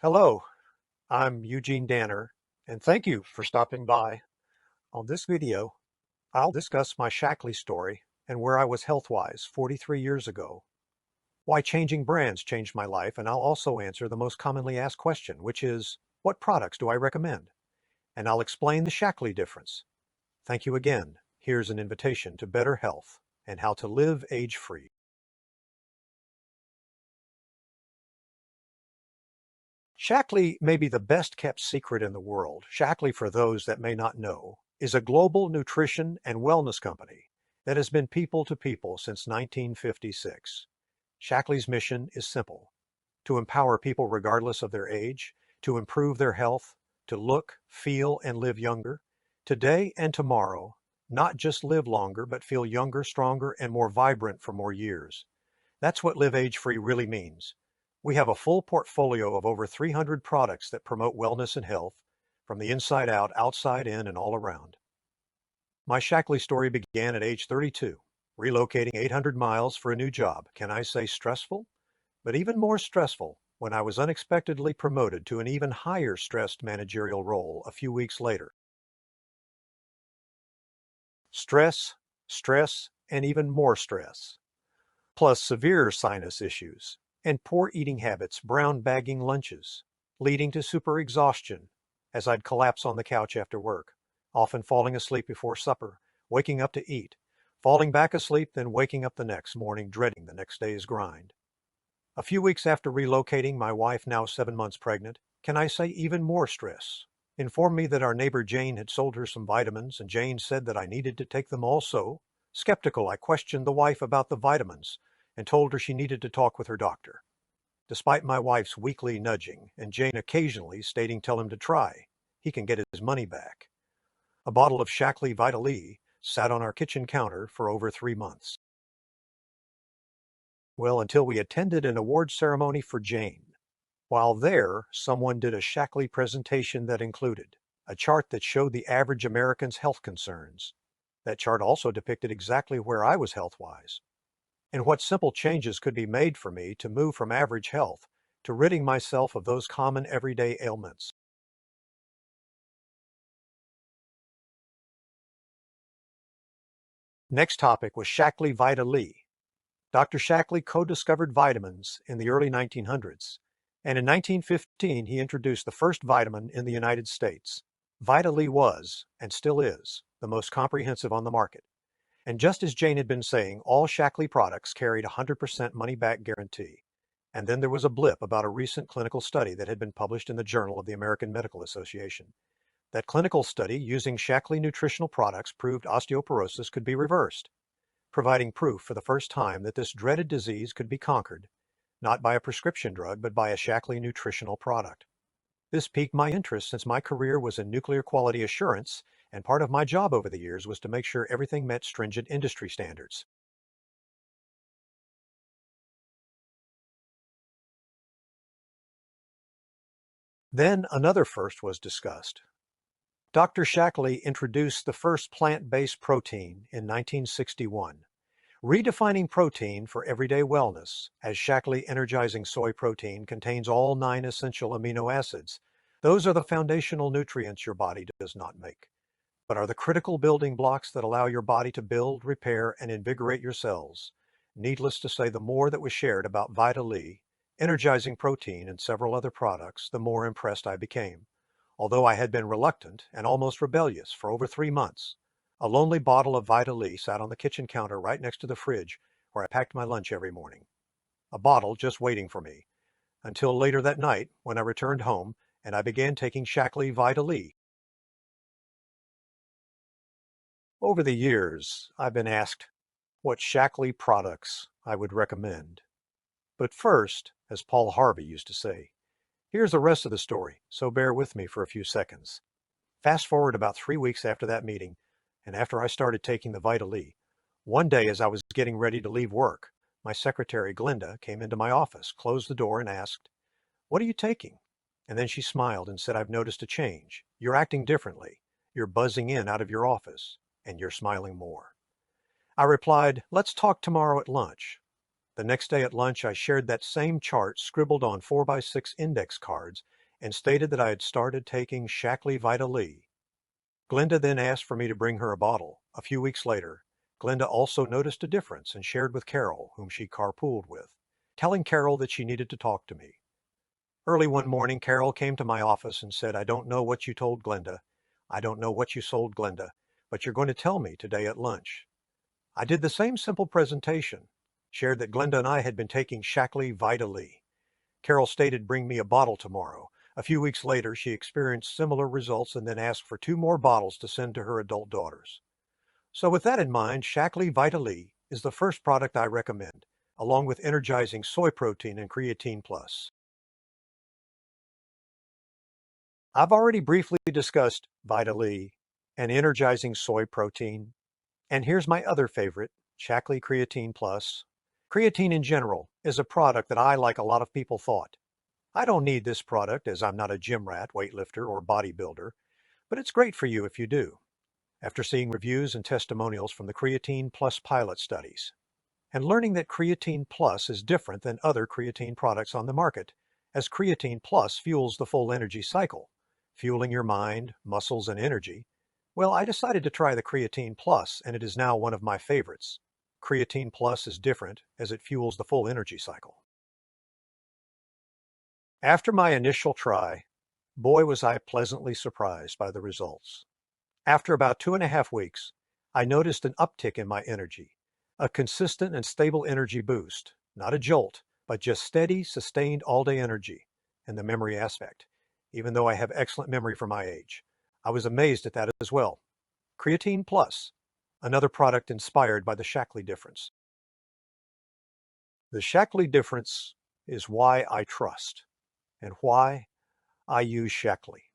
Hello, I'm Eugene Danner, and thank you for stopping by. On this video, I'll discuss my Shaklee story and where I was health-wise 43 years ago, why changing brands changed my life, and I'll also answer the most commonly asked question, which is, what products do I recommend? And I'll explain the Shaklee difference. Thank you again. Here's an invitation to better health and how to live age-free. Shaklee may be the best kept secret in the world. Shaklee, for those that may not know, is a global nutrition and wellness company that has been people to people since 1956. Shaklee's mission is simple: to empower people regardless of their age, to improve their health, to look, feel, and live younger, today and tomorrow, not just live longer, but feel younger, stronger, and more vibrant for more years. That's what Live Age Free really means. We have a full portfolio of over 300 products that promote wellness and health from the inside out, outside in, and all around. My Shaklee story began at age 32, relocating 800 miles for a new job. Can I say stressful? But even more stressful when I was unexpectedly promoted to an even higher stressed managerial role a few weeks later. Stress, stress, and even more stress, plus severe sinus issues and poor eating habits, brown bagging lunches, leading to super exhaustion as I'd collapse on the couch after work, often falling asleep before supper, waking up to eat, falling back asleep, then waking up the next morning dreading the next day's grind. A few weeks after relocating, my wife, now 7 months pregnant, can I say even more stress, informed me that our neighbor Jane had sold her some vitamins, and Jane said that I needed to take them also. Skeptical, I questioned the wife about the vitamins and told her she needed to talk with her doctor. Despite my wife's weekly nudging and Jane occasionally stating tell him to try, he can get his money back. A bottle of Shaklee Vital E sat on our kitchen counter for over 3 months. Well, until we attended an award ceremony for Jane. While there, someone did a Shaklee presentation that included a chart that showed the average American's health concerns. That chart also depicted exactly where I was health-wise, and what simple changes could be made for me to move from average health to ridding myself of those common everyday ailments. Next topic was Shaklee Vital E. Dr. Shaklee co-discovered vitamins in the early 1900s, and in 1915 he introduced the first vitamin in the United States. Vital E was, and still is, the most comprehensive on the market. And just as Jane had been saying, all Shaklee products carried a 100% money-back guarantee. And then there was a blip about a recent clinical study that had been published in the Journal of the American Medical Association. That clinical study using Shaklee nutritional products proved osteoporosis could be reversed, providing proof for the first time that this dreaded disease could be conquered, not by a prescription drug, but by a Shaklee nutritional product. This piqued my interest since my career was in nuclear quality assurance, and part of my job over the years was to make sure everything met stringent industry standards. Then another first was discussed. Dr. Shaklee introduced the first plant-based protein in 1961, redefining protein for everyday wellness, as Shaklee energizing soy protein contains all 9 essential amino acids. Those are the foundational nutrients your body does not make, but are the critical building blocks that allow your body to build, repair, and invigorate your cells. Needless to say, the more that was shared about Vital E, energizing protein, and several other products, the more impressed I became. Although I had been reluctant and almost rebellious for over 3 months, a lonely bottle of Vital E sat on the kitchen counter right next to the fridge where I packed my lunch every morning. A bottle just waiting for me, until later that night when I returned home and I began taking Shaklee Vital E. Over the years, I've been asked what Shaklee products I would recommend. But first, as Paul Harvey used to say, here's the rest of the story, so bear with me for a few seconds. Fast forward about 3 weeks after that meeting, and after I started taking the Vital E, one day as I was getting ready to leave work, my secretary, Glinda, came into my office, closed the door, and asked, "What are you taking?" And then she smiled and said, "I've noticed a change. You're acting differently. You're buzzing in out of your office, and you're smiling more." I replied, "Let's talk tomorrow at lunch." The next day at lunch, I shared that same chart scribbled on 4x6 index cards and stated that I had started taking Shaklee Vitaly. Glenda then asked for me to bring her a bottle. A few weeks later, Glenda also noticed a difference and shared with Carol, whom she carpooled with, telling Carol that she needed to talk to me. Early one morning, Carol came to my office and said, "I don't know what you told Glenda. I don't know what you sold Glenda, but you're going to tell me today at lunch." I did the same simple presentation, shared that Glenda and I had been taking Shaklee Vitaly. Carol stated, "Bring me a bottle tomorrow." A few weeks later, she experienced similar results and then asked for 2 more bottles to send to her adult daughters. So with that in mind, Shaklee Vitaly is the first product I recommend, along with energizing soy protein and creatine plus. I've already briefly discussed Vitaly and energizing soy protein, and here's my other favorite, Shaklee Creatine Plus. Creatine in general is a product that I, like a lot of people, thought, I don't need this product as I'm not a gym rat, weightlifter, or bodybuilder, but it's great for you if you do. After seeing reviews and testimonials from the Creatine Plus pilot studies, and learning that Creatine Plus is different than other creatine products on the market, as Creatine Plus fuels the full energy cycle, fueling your mind, muscles, and energy, well, I decided to try the Creatine Plus, and it is now one of my favorites. Creatine Plus is different as it fuels the full energy cycle. After my initial try, boy was I pleasantly surprised by the results. After about 2.5 weeks, I noticed an uptick in my energy, a consistent and stable energy boost, not a jolt, but just steady, sustained all-day energy, and the memory aspect, even though I have excellent memory for my age. I was amazed at that as well. Creatine Plus, another product inspired by the Shaklee Difference. The Shaklee Difference is why I trust and why I use Shaklee.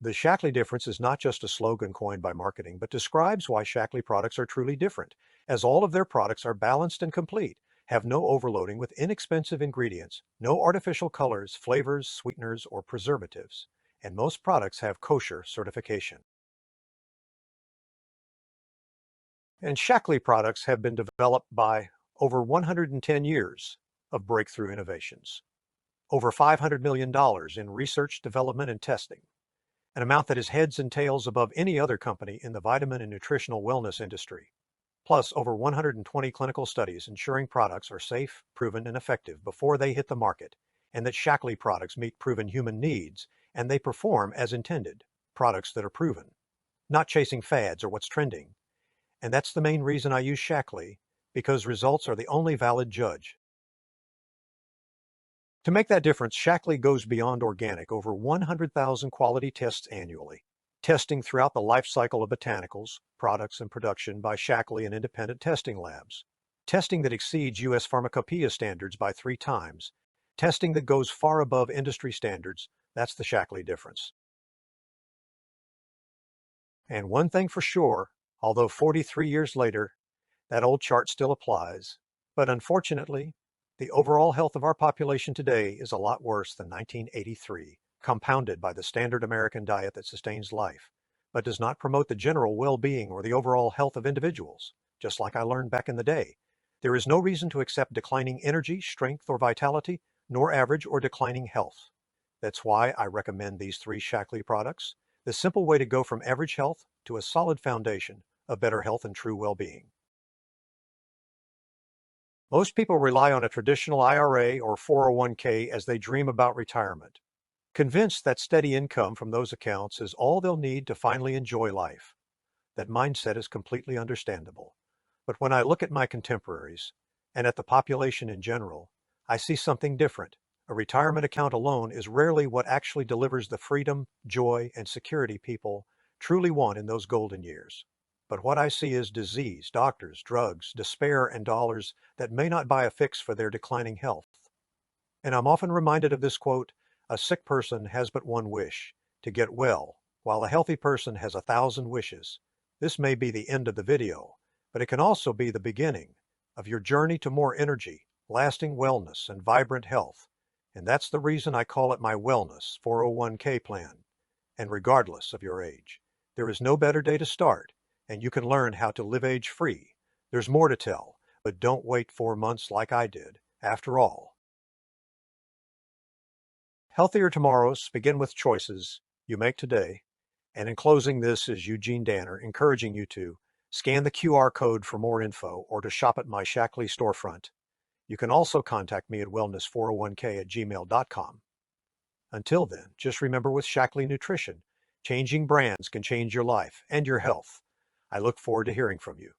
The Shaklee Difference is not just a slogan coined by marketing, but describes why Shaklee products are truly different, as all of their products are balanced and complete, have no overloading with inexpensive ingredients, no artificial colors, flavors, sweeteners, or preservatives, and most products have kosher certification. And Shaklee products have been developed by over 110 years of breakthrough innovations, over $500 million in research, development, and testing, an amount that is heads and tails above any other company in the vitamin and nutritional wellness industry, plus over 120 clinical studies ensuring products are safe, proven, and effective before they hit the market, and that Shaklee products meet proven human needs, and they perform as intended, products that are proven, not chasing fads or what's trending. And that's the main reason I use Shaklee, because results are the only valid judge. To make that difference, Shaklee goes beyond organic, over 100,000 quality tests annually, testing throughout the life cycle of botanicals, products, and production by Shaklee and independent testing labs, testing that exceeds U.S. pharmacopoeia standards by 3 times, testing that goes far above industry standards. That's the Shaklee Difference. And one thing for sure, although 43 years later, that old chart still applies, but unfortunately, the overall health of our population today is a lot worse than 1983, compounded by the standard American diet that sustains life, but does not promote the general well-being or the overall health of individuals. Just like I learned back in the day, there is no reason to accept declining energy, strength, or vitality, nor average or declining health. That's why I recommend these 3 Shaklee products, the simple way to go from average health to a solid foundation of better health and true well-being. Most people rely on a traditional IRA or 401k as they dream about retirement, convinced that steady income from those accounts is all they'll need to finally enjoy life. That mindset is completely understandable. But when I look at my contemporaries, and at the population in general, I see something different. A retirement account alone is rarely what actually delivers the freedom, joy, and security people truly want in those golden years. But what I see is disease, doctors, drugs, despair, and dollars that may not buy a fix for their declining health. And I'm often reminded of this quote, "A sick person has but one wish, to get well, while a healthy person has 1,000 wishes." This may be the end of the video, but it can also be the beginning of your journey to more energy, lasting wellness, and vibrant health. And that's the reason I call it my Wellness 401k plan. And regardless of your age, there is no better day to start, and you can learn how to live age-free. There's more to tell, But don't wait 4 months like I did. After all, healthier tomorrows begin with choices you make today. And in closing, this is Eugene Danner encouraging you to scan the QR code for more info or to shop at my Shaklee storefront. You can also contact me at wellness401k@gmail.com. Until then, just remember with Shaklee Nutrition, changing brands can change your life and your health. I look forward to hearing from you.